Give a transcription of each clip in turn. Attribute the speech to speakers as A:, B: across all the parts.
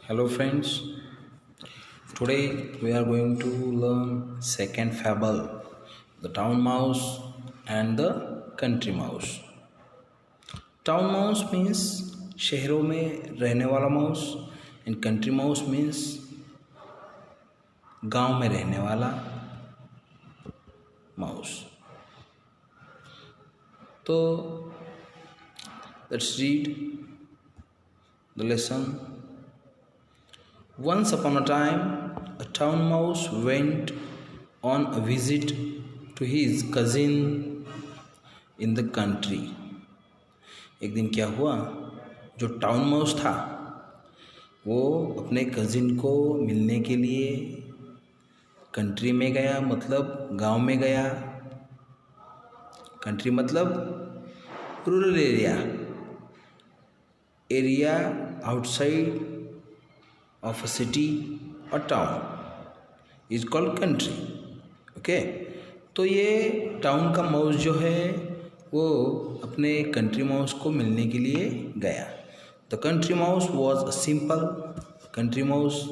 A: Hello friends, today we are going to learn second fable, the town mouse and the country mouse. Town mouse means शहरों में रहने वाला mouse and country mouse means गांव में रहने वाला mouse. तो let's read the lesson. Once upon a time, a town mouse went on a visit to his cousin in the country. एक दिन क्या हुआ, जो टाउन माउस था वो अपने कज़िन को मिलने के लिए कंट्री में गया, मतलब गांव में गया. कंट्री मतलब rural area outside of a city or town is called country. Okay, तो ये टाउन का माउस जो है वो अपने कंट्री माउस को मिलने के लिए गया. The country mouse was a simple. Country mouse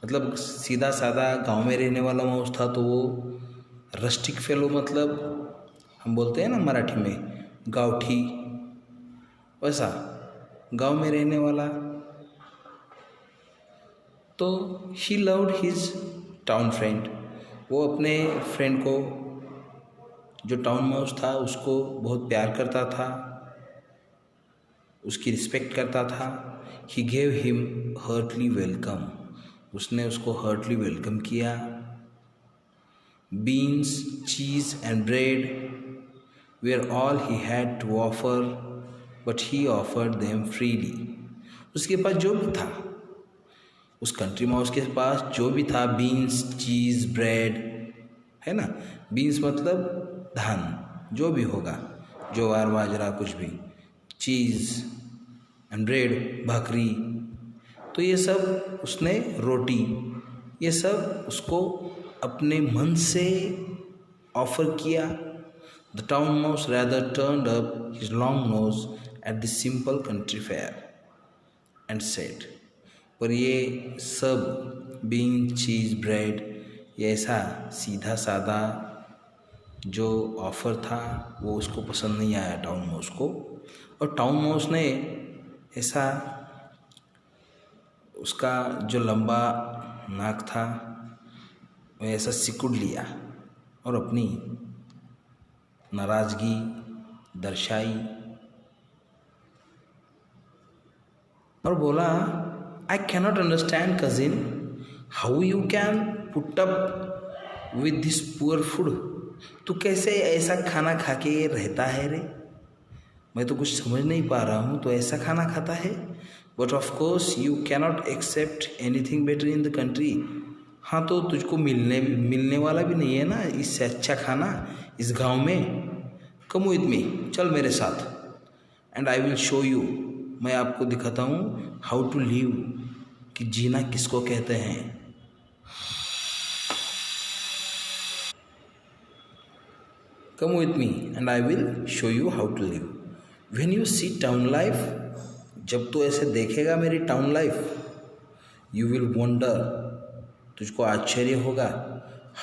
A: मतलब सीधा सादा गांव में रहने वाला माउस था. तो वो रस्टिक फेलो, मतलब हम बोलते हैं ना मराठी में गावठी, वैसा गांव में रहने वाला. तो he loved his town friend. वो अपने फ्रेंड को, जो टाउन माउस था, उसको बहुत प्यार करता था, उसकी रिस्पेक्ट करता था. He gave him heartly welcome. उसने उसको हार्टली वेलकम किया. Beans, cheese and bread were all he had to offer, but he offered them freely. उसके पास जो भी था, उस कंट्री माउस के पास जो भी था, बीन्स, चीज़, ब्रेड, है ना. बीन्स मतलब धान, जो भी होगा, ज्वार बाजरा कुछ भी. चीज़ एंड ब्रेड, भाकरी. तो ये सब उसने, रोटी, ये सब उसको अपने मन से ऑफर किया. The town mouse rather turned up his long nose at the simple country fair and said. पर ये सब बीन, चीज़, ब्रेड, ये ऐसा सीधा सादा जो ऑफ़र था वो उसको पसंद नहीं आया टाउन माउस को. और टाउन माउस ने ऐसा, उसका जो लंबा नाक था वो ऐसा सिकुड़ लिया और अपनी नाराज़गी दर्शाई और बोला, I cannot understand, cousin, how you can put up with this poor food. तू कैसे ऐसा खाना खा के रहता है रे. मैं तो कुछ समझ नहीं पा रहा हूँ, तो ऐसा खाना खाता है. But of course you cannot accept anything better in the country. हाँ, तो तुझको मिलने वाला भी नहीं है ना इससे अच्छा खाना इस गांव में. कम विद मी, चल मेरे साथ. And I will show you, मैं आपको दिखाता हूँ हाउ टू लिव, कि जीना किसको कहते हैं. Come with me and I will show you how to live. When you see town life, जब तू ऐसे देखेगा मेरी town life, you will wonder, तुझको आश्चर्य होगा,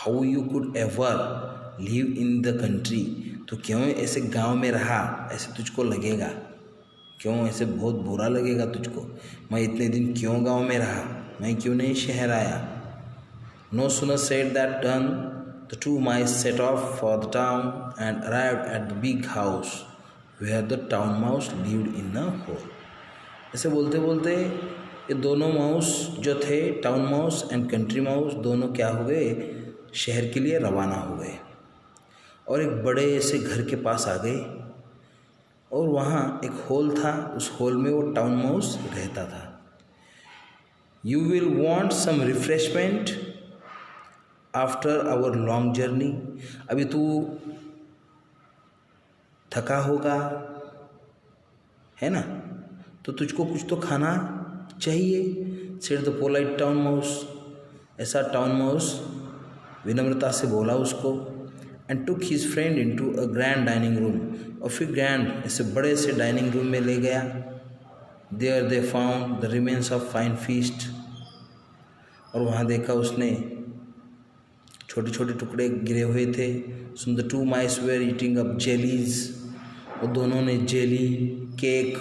A: how you could ever live in the country. तो क्यों ऐसे गांव में रहा, ऐसे तुझको लगेगा. क्यों ऐसे बहुत बुरा लगेगा तुझको, मैं इतने दिन क्यों गांव में रहा, मैं क्यों नहीं शहर आया. No sooner said that done, the two mice set off for the town and arrived at the big house where the town mouse lived in a hole. ऐसे बोलते बोलते ये दोनों माउस जो थे, town mouse and country mouse, दोनों क्या हो गए, शहर के लिए रवाना हो गए और एक बड़े से घर के पास आ गए. और वहाँ एक होल था, उस होल में वो टाउन माउस रहता था. You will want some refreshment after our long journey. अभी तू थका होगा, है ना, तो तुझको कुछ तो खाना चाहिए. Said the polite town mouse. ऐसा टाउन माउस विनम्रता से बोला उसको. And took his friend into a grand dining room. और फिर ग्रैंड, ऐसे बड़े से डाइनिंग रूम में ले गया. There they found the remains of fine feast. और वहाँ देखा उसने छोटे छोटे टुकड़े गिरे हुए थे। So the two mice were eating up jellies, वो दोनों ने jelly, cake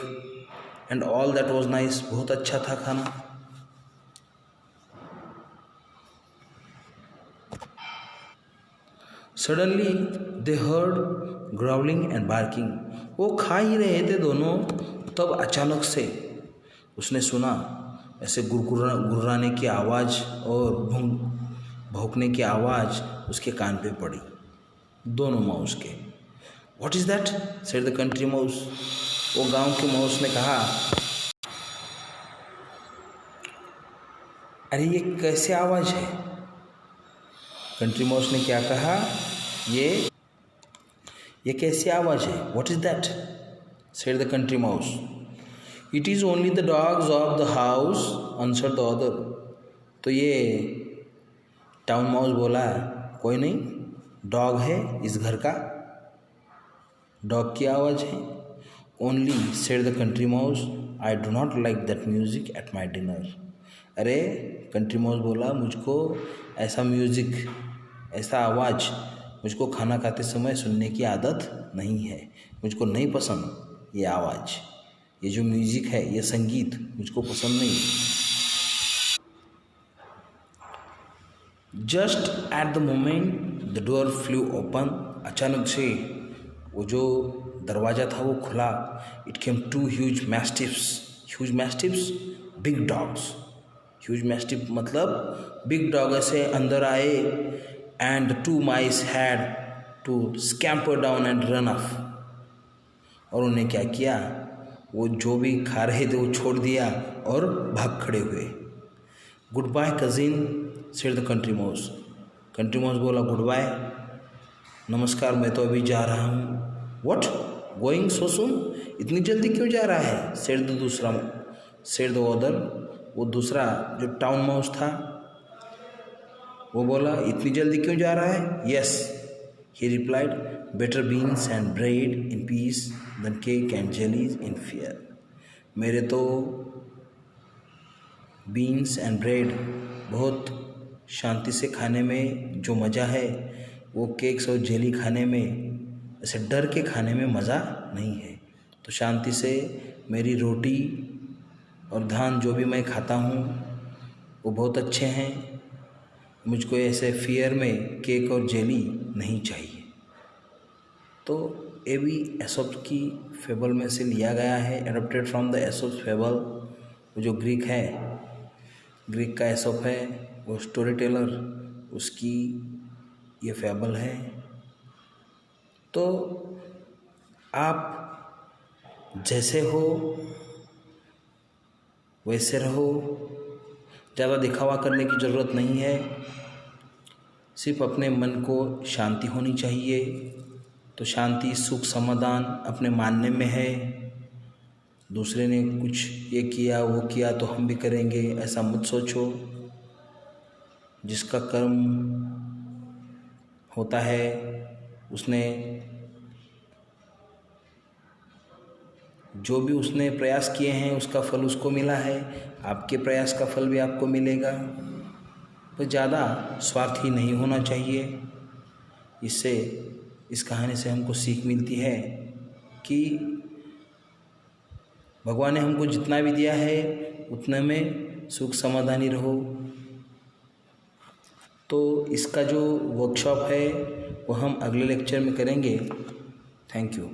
A: and all that was nice, बहुत अच्छा था खाना। Suddenly they heard growling and barking, वो खा ही रहे थे दोनों, तब अचानक से उसने सुना ऐसे गुर्राने की आवाज़ और भौंकने की आवाज़ उसके कान पे पड़ी, दोनों माउस के। What is that said the country mouse, वो गांव के माउस ने कहा, अरे ये कैसे आवाज़ है। कंट्री माउस ने क्या कहा, ये कैसी आवाज़ है। What is that said the country mouse, it is only the dogs of the house answered the other. तो ये टाउन माउस बोला, कोई नहीं, डॉग है इस घर का, डॉग की आवाज़ है। Only said the country mouse, I do not like that music at my dinner. अरे कंट्री माउस बोला, मुझको ऐसा म्यूज़िक, ऐसा आवाज़ मुझको खाना खाते समय सुनने की आदत नहीं है, मुझको नहीं पसंद ये आवाज़, ये जो म्यूज़िक है, ये संगीत मुझको पसंद नहीं। Just at the moment the door flew open, अचानक से वो जो दरवाज़ा था वो खुला। It came two huge mastiffs big dogs, huge mastiff मतलब बिग डॉग ऐसे अंदर आए। And two mice had to scamper down and run off, और उन्हें क्या किया, वो जो भी खा रहे थे वो छोड़ दिया और भाग खड़े हुए। Goodbye cousin said the country mouse, country mouse बोला गुड बाय, नमस्कार, मैं तो अभी जा रहा हूँ। व्हाट गोइंग सो सून, इतनी जल्दी क्यों जा रहा है। सेड द अदर, वो दूसरा जो टाउन माउस था वो बोला, इतनी जल्दी क्यों जा रहा है। Yes he replied, better beans and bread in peace than cake and jellies in fear. मेरे तो बीन्स एंड ब्रेड बहुत शांति से खाने में जो मज़ा है, वो केक्स और जेली खाने में, ऐसे डर के खाने में मज़ा नहीं है। तो शांति से मेरी रोटी और धान जो भी मैं खाता हूँ वो बहुत अच्छे हैं, मुझको ऐसे फियर में केक और जेली नहीं चाहिए। तो ये भी एसोप की फेबल में से लिया गया है, एडप्टेड फ्रॉम द एसोप फेबल। वो जो ग्रीक का एसोप है, वो स्टोरी टेलर, उसकी ये फेबल है। तो आप जैसे हो वैसे रहो, ज़्यादा दिखावा करने की ज़रूरत नहीं है, सिर्फ अपने मन को शांति होनी चाहिए। तो शांति, सुख, समाधान अपने मानने में है। दूसरे ने कुछ ये किया वो किया तो हम भी करेंगे, ऐसा मत सोचो। जिसका कर्म होता है उसने जो भी उसने प्रयास किए हैं उसका फल उसको मिला है, आपके प्रयास का फल भी आपको मिलेगा। तो ज़्यादा स्वार्थी नहीं होना चाहिए। इससे, इस कहानी से हमको सीख मिलती है कि भगवान ने हमको जितना भी दिया है उतने में सुख समाधानी रहो। तो इसका जो वर्कशॉप है वो हम अगले लेक्चर में करेंगे। Thank you.